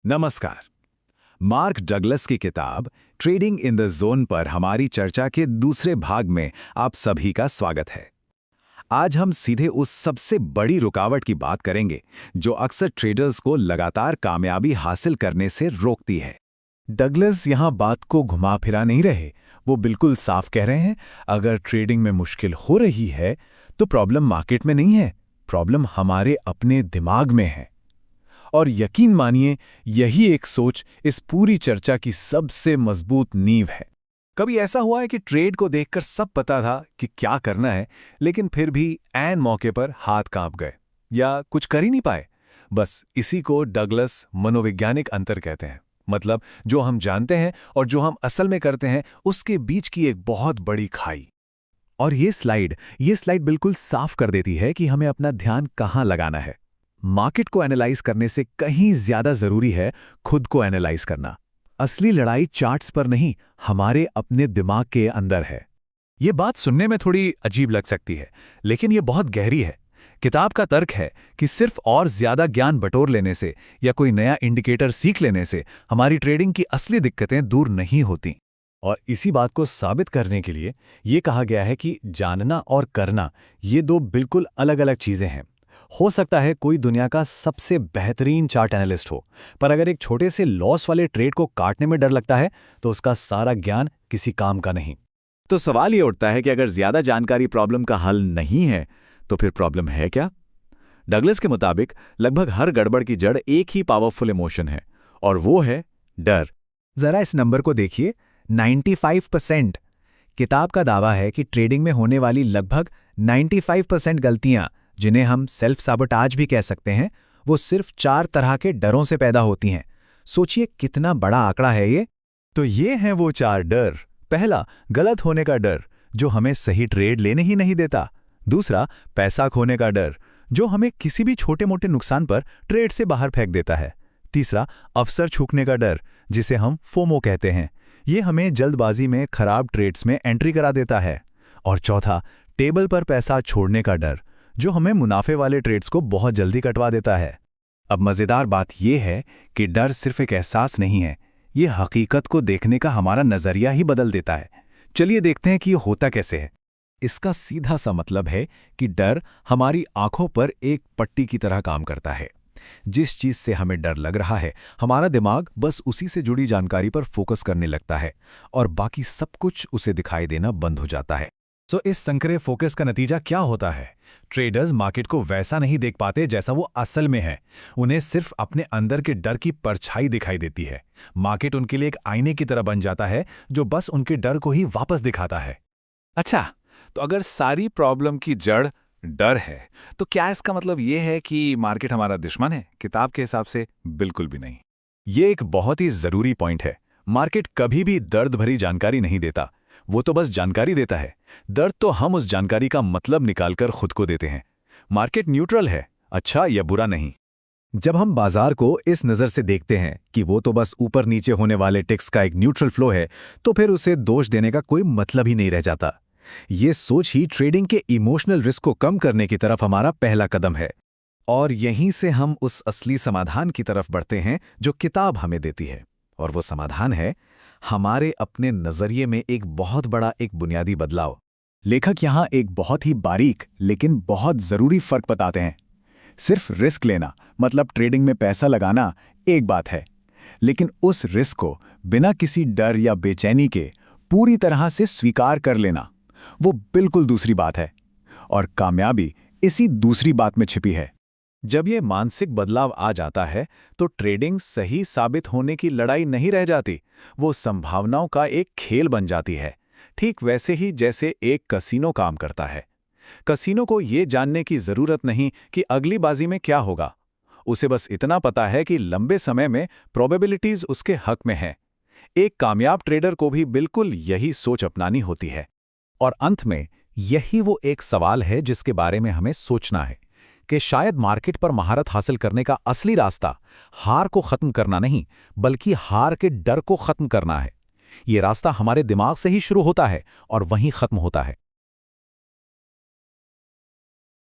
नमस्कार। Mark Douglas की किताब ट्रेडिंग इन द जोन पर हमारी चर्चा के दूसरे भाग में आप सभी का स्वागत है। आज हम सीधे उस सबसे बड़ी रुकावट की बात करेंगे जो अक्सर ट्रेडर्स को लगातार कामयाबी हासिल करने से रोकती है। डगलस यहाँ बात को घुमा फिरा नहीं रहे, वो बिल्कुल साफ कह रहे हैं, अगर ट्रेडिंग में मुश्किल हो रही है तो प्रॉब्लम मार्केट में नहीं है, प्रॉब्लम हमारे अपने दिमाग में है। और यकीन मानिए, यही एक सोच इस पूरी चर्चा की सबसे मजबूत नींव है। कभी ऐसा हुआ है कि ट्रेड को देखकर सब पता था कि क्या करना है, लेकिन फिर भी ऐन मौके पर हाथ कांप गए या कुछ कर ही नहीं पाए? बस इसी को डगलस मनोवैज्ञानिक अंतर कहते हैं। मतलब जो हम जानते हैं और जो हम असल में करते हैं उसके बीच की एक बहुत बड़ी खाई। और ये स्लाइड बिल्कुल साफ कर देती है कि हमें अपना ध्यान कहाँ लगाना है। मार्केट को एनालाइज करने से कहीं ज्यादा जरूरी है खुद को एनालाइज करना। असली लड़ाई चार्ट्स पर नहीं, हमारे अपने दिमाग के अंदर है। ये बात सुनने में थोड़ी अजीब लग सकती है, लेकिन ये बहुत गहरी है। किताब का तर्क है कि सिर्फ और ज्यादा ज्ञान बटोर लेने से या कोई नया इंडिकेटर सीख लेने से हमारी ट्रेडिंग की असली दिक्कतें दूर नहीं होती। और इसी बात को साबित करने के लिए ये कहा गया है कि जानना और करना ये दो बिल्कुल अलग अलग चीजें हैं। हो सकता है कोई दुनिया का सबसे बेहतरीन चार्ट एनालिस्ट हो, पर अगर एक छोटे से लॉस वाले ट्रेड को काटने में डर लगता है तो उसका सारा ज्ञान किसी काम का नहीं। तो सवाल ये उठता है कि अगर ज्यादा जानकारी प्रॉब्लम का हल नहीं है तो फिर प्रॉब्लम है क्या? डगलस के मुताबिक लगभग हर गड़बड़ की जड़ एक ही पावरफुल इमोशन है, और वो है डर। जरा इस नंबर को देखिए, 95%। किताब का दावा है कि ट्रेडिंग में होने वाली लगभग 95% गलतियां, जिन्हें हम सेल्फ साबोटाज भी कह सकते हैं, वो सिर्फ 4 तरह के डरों से पैदा होती हैं। सोचिए कितना बड़ा आंकड़ा है ये। तो ये हैं वो 4 डर। पहला, गलत होने का डर, जो हमें सही ट्रेड लेने ही नहीं देता। दूसरा, पैसा खोने का डर, जो हमें किसी भी छोटे मोटे नुकसान पर ट्रेड से बाहर फेंक देता है। तीसरा, अवसर चूकने का डर, जिसे हम फोमो कहते हैं। ये हमें जल्दबाजी में खराब ट्रेड्स में एंट्री करा देता है। और चौथा, टेबल पर पैसा छोड़ने का डर, जो हमें मुनाफे वाले ट्रेड्स को बहुत जल्दी कटवा देता है। अब मजेदार बात यह है कि डर सिर्फ एक एहसास नहीं है, ये हकीकत को देखने का हमारा नजरिया ही बदल देता है। चलिए देखते हैं कि ये होता कैसे है। इसका सीधा सा मतलब है कि डर हमारी आंखों पर एक पट्टी की तरह काम करता है। जिस चीज से हमें डर लग रहा है, हमारा दिमाग बस उसी से जुड़ी जानकारी पर फोकस करने लगता है और बाकी सब कुछ उसे दिखाई देना बंद हो जाता है। तो इस संकरे फोकस का नतीजा क्या होता है? ट्रेडर्स मार्केट को वैसा नहीं देख पाते जैसा वो असल में है। उन्हें सिर्फ अपने अंदर के डर की परछाई दिखाई देती है। मार्केट उनके लिए एक आईने की तरह बन जाता है जो बस उनके डर को ही वापस दिखाता है। अच्छा, तो अगर सारी प्रॉब्लम की जड़ डर है, तो क्या इसका मतलब ये है कि मार्केट हमारा दुश्मन है? किताब के हिसाब से बिल्कुल भी नहीं। ये एक बहुत ही जरूरी पॉइंट है। मार्केट कभी भी दर्द भरी जानकारी नहीं देता, वो तो बस जानकारी देता है। दर्द तो हम उस जानकारी का मतलब निकालकर खुद को देते हैं। मार्केट न्यूट्रल है, अच्छा या बुरा नहीं। जब हम बाजार को इस नज़र से देखते हैं कि वो तो बस ऊपर नीचे होने वाले टिक्स का एक न्यूट्रल फ्लो है, तो फिर उसे दोष देने का कोई मतलब ही नहीं रह जाता। ये सोच ही ट्रेडिंग के इमोशनल रिस्क को कम करने की तरफ हमारा पहला कदम है। और यहीं से हम उस असली समाधान की तरफ बढ़ते हैं जो किताब हमें देती है। और वो समाधान है हमारे अपने नजरिए में एक बहुत बड़ा एक बुनियादी बदलाव। लेखक यहाँ एक बहुत ही बारीक लेकिन बहुत जरूरी फर्क बताते हैं। सिर्फ रिस्क लेना, मतलब ट्रेडिंग में पैसा लगाना, एक बात है, लेकिन उस रिस्क को बिना किसी डर या बेचैनी के पूरी तरह से स्वीकार कर लेना, वो बिल्कुल दूसरी बात है। और कामयाबी इसी दूसरी बात में छिपी है। जब ये मानसिक बदलाव आ जाता है तो ट्रेडिंग सही साबित होने की लड़ाई नहीं रह जाती, वो संभावनाओं का एक खेल बन जाती है। ठीक वैसे ही जैसे एक कसीनो काम करता है। कसीनो को ये जानने की जरूरत नहीं कि अगली बाजी में क्या होगा, उसे बस इतना पता है कि लंबे समय में प्रोबेबिलिटीज उसके हक में है। एक कामयाब ट्रेडर को भी बिल्कुल यही सोच अपनानी होती है। और अंत में यही वो एक सवाल है जिसके बारे में हमें सोचना है कि शायद मार्केट पर महारत हासिल करने का असली रास्ता हार को खत्म करना नहीं, बल्कि हार के डर को खत्म करना है। ये रास्ता हमारे दिमाग से ही शुरू होता है और वहीं खत्म होता है।